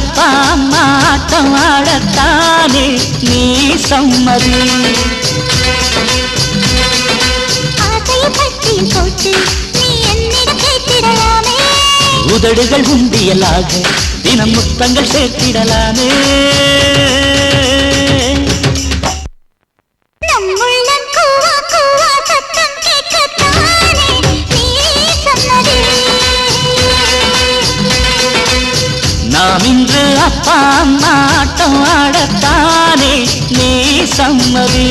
அப்பா அம்மா ஆட்டம் ஆடத்தானே நீ சம்மதி. உதடுகள் உண்டியலாக தினம் முத்தங்கள் சேர்த்திடலாமே. நாம் இன்று அப்பா அம்மா ஆட்டம் ஆடத்தானே நீ சம்மதி.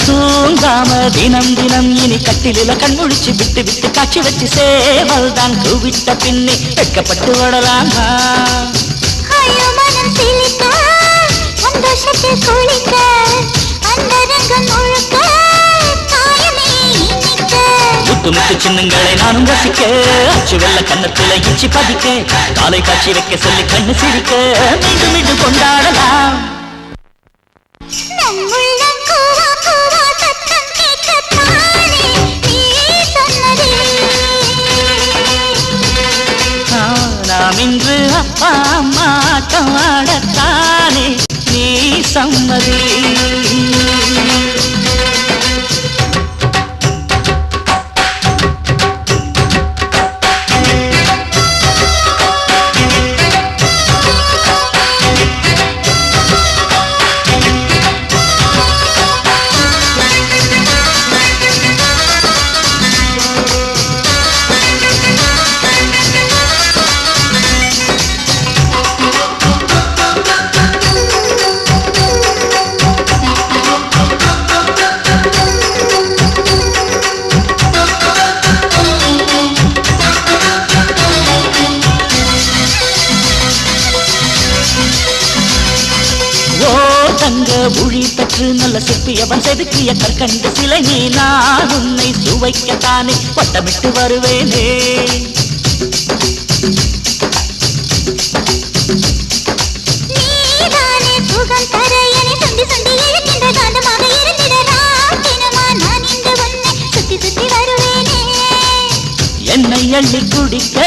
தூங்காம தினம் தினம் இனி கட்டில கண்முழிச்சு விட்டு விட்டு காட்சி வச்சு சேவல் தான் கூவிட்ட பின்னே வெட்கப்பட்டு ஓடலாமா. முத்து முத்து சின்னங்களை நானும் ரசிக்க அச்சு வெள்ள கண்ணத்துல இச்சி பதிக்க காலை காட்சி வைக்க சொல்லி கண்ணு சிரிக்க மீண்டும் மீண்டும் கொண்டாடலாம். நாம் இன்று அப்பா அம்மா ஆட்டம் ஆடத்தானே நீ சம்மதி. உழி தற்று நல்ல சிற்பியவன் செதுக்கிய கற்கண்டு சிலை நீ நான் உன்னை சுவைக்கத்தானே வட்டமிட்டு வருவேனே. என்னை அள்ளி குடிக்க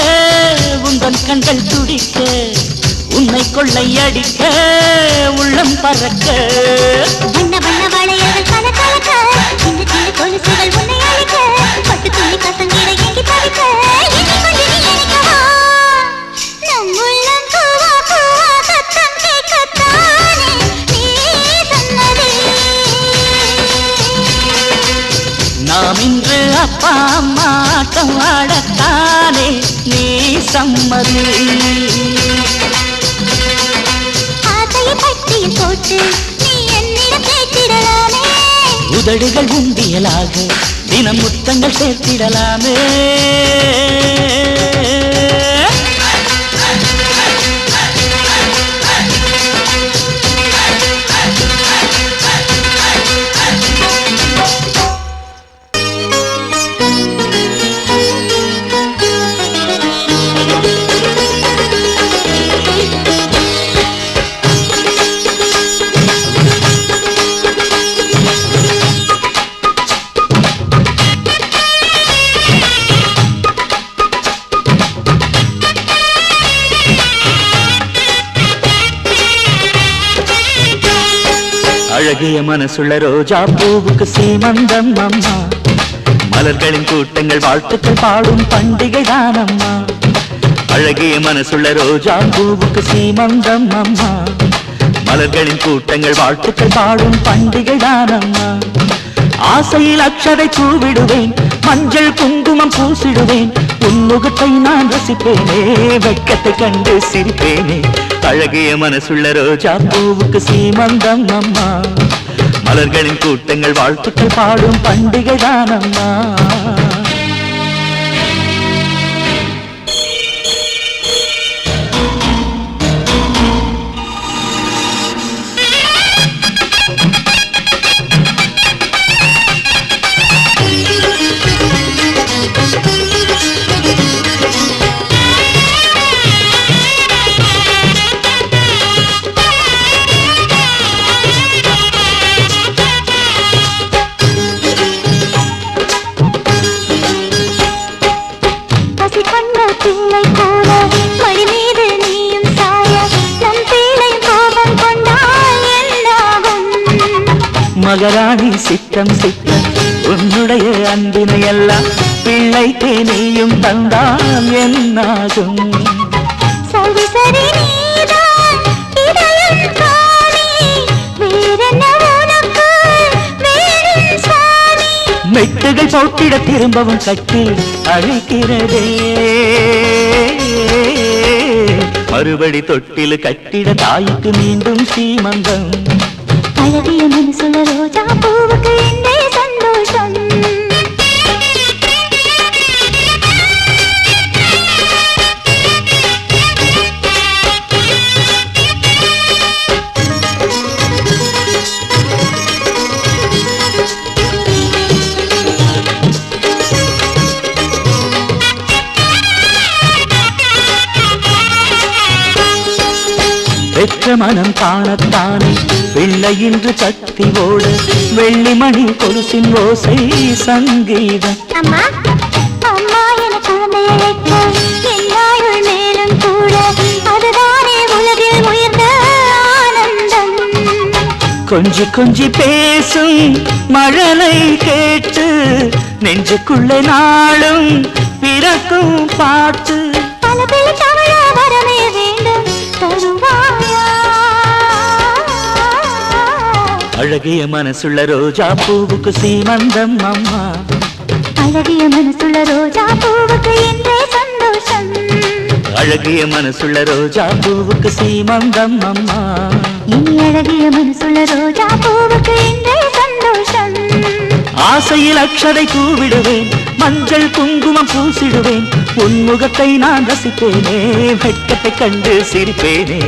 உந்தன் கண்கள் துடிக்க உன்னை கொள்ளையடிக்க உள்ளம் பறக்க வண்ண வண்ண வளையல்கள் பல கலக்க இந்த சின்ன கொலுசுகள் உன்னை அழைக்க பட்டு துணி பசங்கிட எங்கி தவிக்க என்னை கொண்டு நீ அழைக்கவா. நம் உள்ளம் கூவா கூவா சத்தம் கேட்கத்தானே நீ சம்மதி. நாம் இன்று அப்பா அம்மா ஆட்டம் ஆடத்தானே நீ சம்மதி. உதடுகள் உண்டியலாக தினம் முத்தங்கள் சேர்த்திடலாமே. அழகிய மனசுள்ள ரோஜா பூவுக்கு சீமந்தம் அம்மா. மலர்களின் கூட்டங்கள் வாழ்த்துக்கள் பாடும் பண்டிகை தான் அம்மா. அழகிய மனசுள்ள ரோஜா பூவுக்கு சீமந்தம் அம்மா. மலர்களின் கூட்டங்கள் வாழ்த்துக்கள் பாடும் பண்டிகை தான் அம்மா. ஆசையில் அக்ஷதை பூவிடுவேன், மஞ்சள் குங்குமம் பூசிடுவேன், உன்முகத்தை நான் ரசிப்பேனே, வெட்கத்தை கண்டு சிரிப்பேனே. அழகிய மனசுள்ள ரோஜா பூவுக்கு சீமந்தம் அம்மா, மலர்களின் கூட்டங்கள் வாழ்த்துக்கள் பாடும் பண்டிகை தான் அம்மா. மகராணி சித்தம் சித்தம் உன்னுடைய அன்பினை எல்லாம் பிள்ளை தேனியும் தந்தான் என்னாகும். சரி சரி மெட்டுகள் போட்டிட திரும்பவும் கட்டி அழைக்கிறதே, மறுபடி தொட்டில் கட்டிட தாய்க்கு மீண்டும் சீமந்தம். அழகிய மனசுள்ள ரோஜா பூவுக்கு என்னே சந்தோஷம். பெற்ற மனம் காணத்தானே பிள்ளை இன்று கத்தி ஓட, வெள்ளிமணி கொலுசின் ஓசை சங்கீதம். அம்மா அம்மா என குழந்தை அழைக்க எல்லாருள் மேலும் கூட, அதுதானே உலகில் உயர்ந்த ஆனந்தம். கொஞ்சி கொஞ்சி பேசும் மழலை கேட்டு நெஞ்சுக்குள்ளே நாளும் பிறக்கும் பாட்டு. பல பிள்ளை தமிழ வரவே வேண்டும் தருவாயா. அழகிய மனசுள்ள ரோஜா பூவுக்கு சீமந்தம் அம்மா, அழகிய மனசுள்ள ரோஜா பூவுக்கு என்றே சந்தோஷம். அழகிய மனசுள்ள ரோஜா பூவுக்கு சீமந்தம் அம்மா, இனி அழகிய மனசுள்ள ரோஜா பூவுக்கு என்றே சந்தோஷம். ஆசையில் அக்ஷதை பூவிடுவேன், மஞ்சள் குங்குமம் பூசிடுவேன், உன்முகத்தை நான் ரசிப்பேனே, வெட்கத்தை கண்டு சிரிப்பேனே.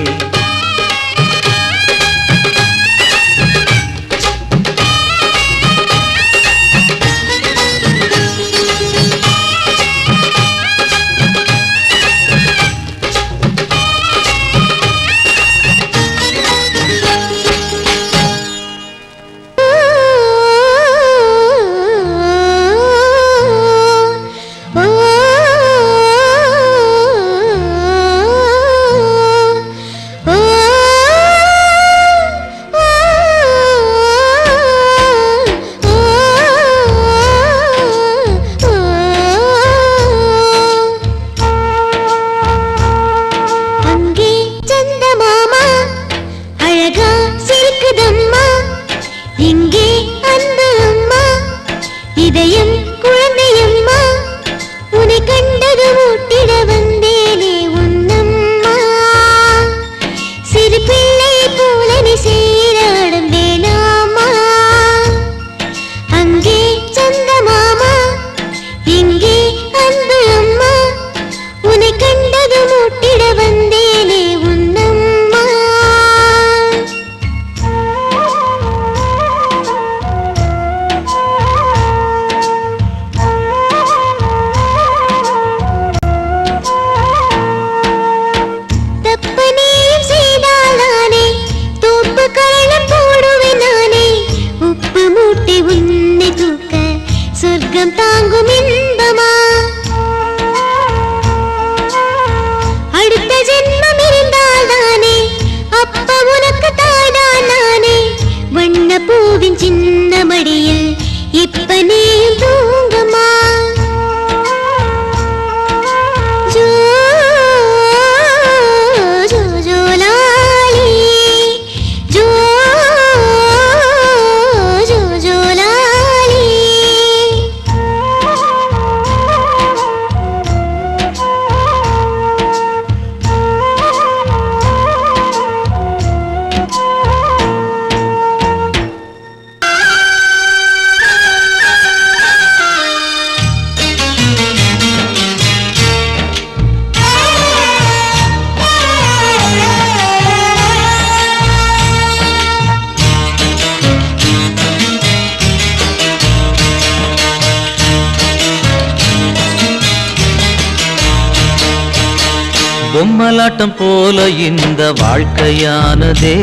பொம்மலாட்டம் போல இந்த வாழ்க்கையானதே,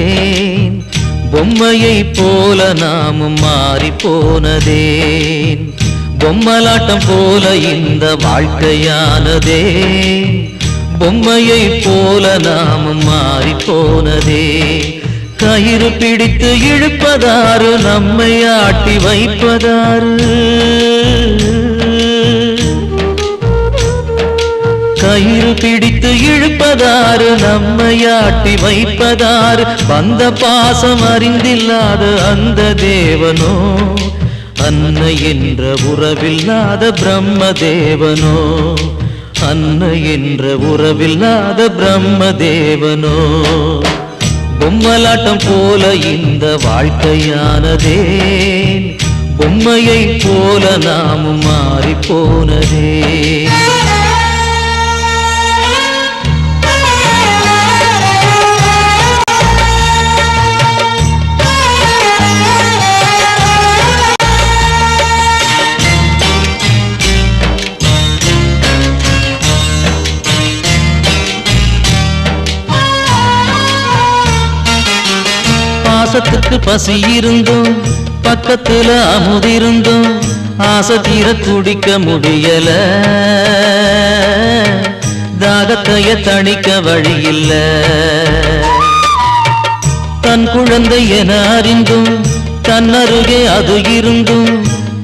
பொம்மையை போல நாமும் மாறி போனதே. பொம்மலாட்டம் போல இந்த வாழ்க்கையானதே, பொம்மையை போல நாமும் மாறி போனதே. கயிறு பிடித்து இழுப்பதாரு, நம்மை ஆட்டி வைப்பதாரு. கயிறு பிடித்து இழுப்பதாரு, நம்மை ஆட்டி வைப்பதாரு. வந்த பாசம் அறிந்தில்லாத அந்த தேவனோ, அன்னை என்ற உறவில்லாத பிரம்ம தேவனோ, அன்னை என்ற உறவில்லாத பிரம்ம தேவனோ. பொம்மலாட்டம் போல இந்த வாழ்க்கையானதே, பொம்மையை போல நாமும் மாறி போனதே. பாசத்துக்கு பசி இருந்தும் பக்கத்துல அமுதிருந்தும் ஆசை தீர குடிக்க முடியல, தாகத்தைய தணிக்க வழியில்ல. தன் குழந்தை என அறிந்தும் தன்னருகே அது இருந்தும்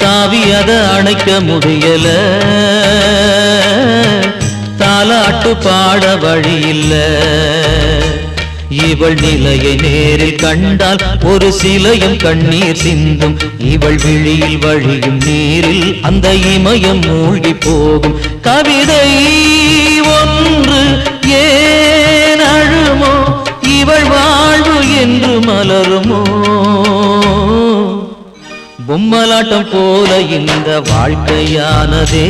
தாவி அதை அணைக்க முடியல, தாலாட்டு பாட வழியில்ல. இவள் நிலையை நேரில் கண்டால் ஒரு சிலையும் கண்ணீர் சிந்தும். இவள் விழியில் வழியும் நீரில் அந்த இமயம் மூழ்கி போகும். கவிதை ஒன்று ஏன் அழுமோ, இவள் வாழ்வு என்று மலருமோ. பொம்மலாட்டம் போல இந்த வாழ்க்கையானதே,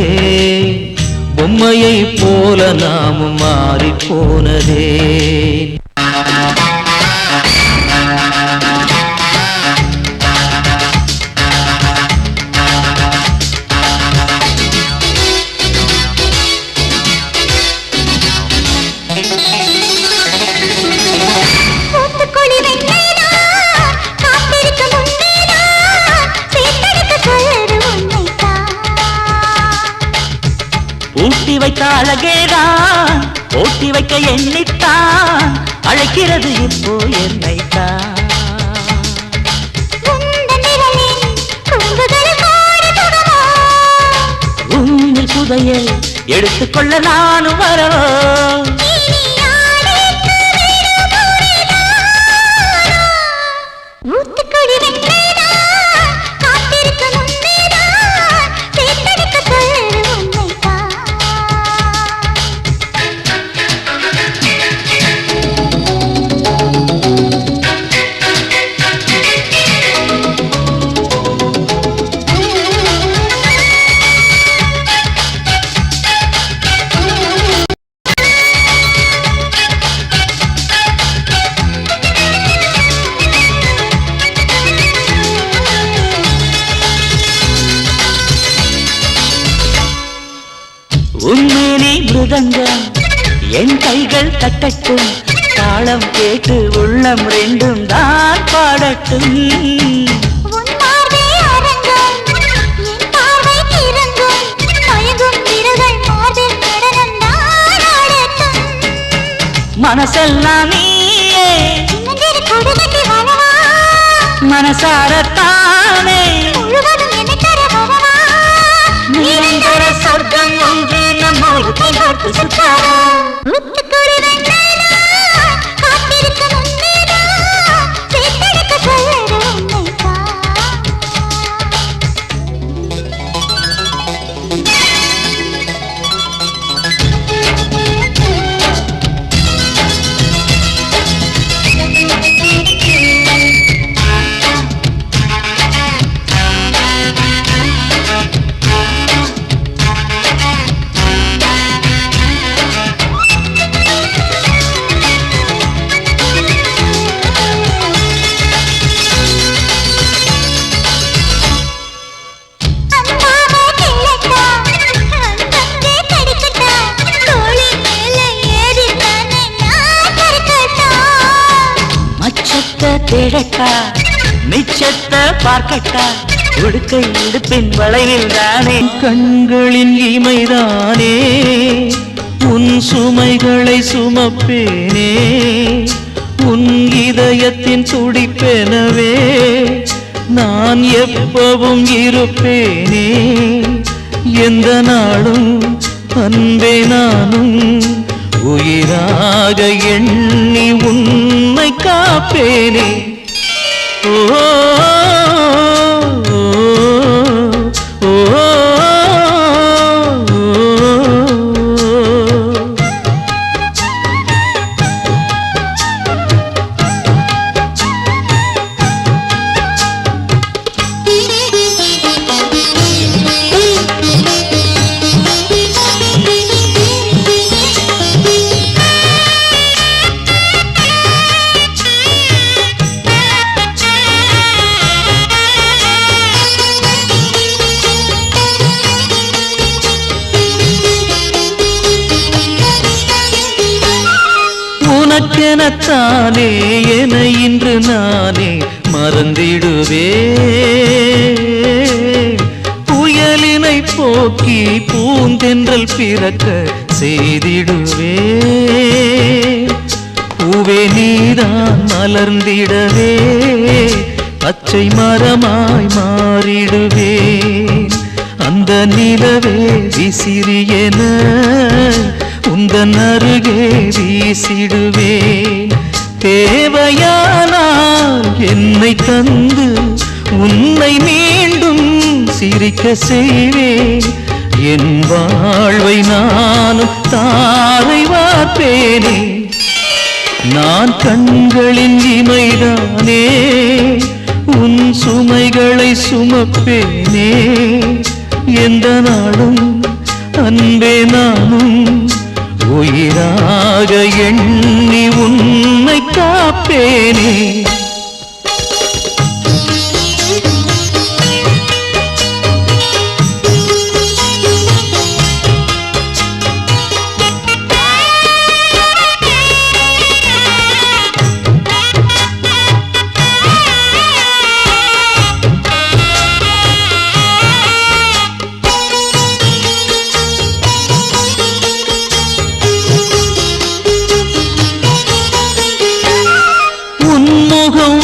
பொம்மையை போல நாமும் மாறி போனதே. ஊட்டி வைத்த அழகேதான் ஓட்டி வைக்க எண்ணித்தான் அழைக்கிறது இப்போ என்னைத்தான். உன்னில் புதையல் எடுத்துக்கொள்ள நானும் வரவோ. உண்மையிலே மிருதங்கம் என் கைகள் தட்டட்டும், தாளம் கேட்டு உள்ளம் ரெண்டும் தான் பாடட்டும். மனசெல்லாம் நீயே மனசாரத்தானே, நிரந்தர சொர்க்கம் ஒன்று நம்மோடு கைகோர்த்து சுற்றாரா. தேடட்டா மிச்சத்தை பார்க்கட்டா உடுக்கை இடுப்பின் வளைவில் தானே கண்களின் இமைதானே உன் சுமைகளை சுமப்பேனே உன் இதயத்தின் துடிப்பெனவே நான் எப்பவும் இருப்பேனே எந்த நாளும் அன்பே நானும் உயிராக எண்ணி உன்னை காப்பேனே ஓ உனக்கெனத்தானே என இன்று நானே மறந்திடுவே புயலினை போக்கி பூந்தென்றல் பிறக்க செய்திடுவே பூவே நீதான் மலர்ந்திடவே பச்சை மரமாய் மாறிடுவே அந்த நிலவே விசிறியென உந்தன் அருகே வீசிடுவேன் தேவையானால் என்னை தந்து உன்னை மீண்டும் சிரிக்க செய்வேன் என் வாழ்வை நானும் தாரை வார்ப்பேனே நான் கண்களின் இமைதானே உன் சுமைகளை சுமப்பேனே எந்த நாளும் அன்பே நானும் உயிராக எண்ணி உன்னை காப்பேனே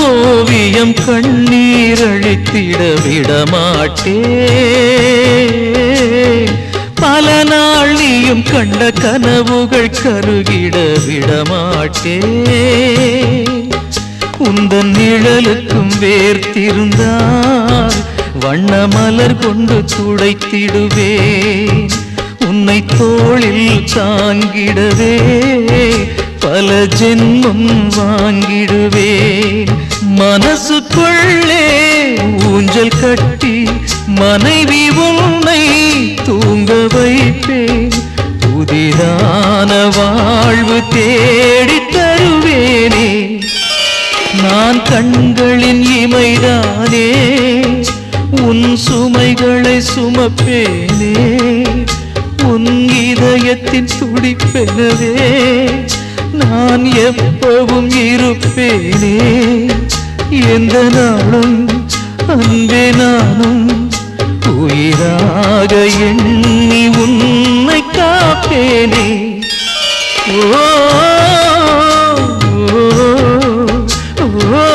ஓவியம் கண்ணீர் அழித்திட விடமாட்டே பல நாள் நீயும் கண்ட கனவுகள் கருகிட விடமாட்டே உந்தன் நிழலுக்கும் வேர்த்திருந்தால் வண்ண மலர் கொண்டு துடைத்திடுவேன் உன்னை தோளில் தாங்கிடவே பல ஜென்மம் வாங்கிடுவேன் மனசுக்குள்ளே ஊஞ்சல் கட்டி மனைவி உன்னை தூங்க வைப்பேன் புதிதான வாழ்வு தேடி தருவேனே நான் கண்களின் இமைதானே உன் சுமைகளை சுமப்பேனே உன் இதயத்தின் துடிப்பெனவே நான் எப்பவும் இருப்பேனே எந்த நாளும் அன்பே நானும் உயிராக எண்ணி உன்னை காப்பேனே ஓ ஓ ஓ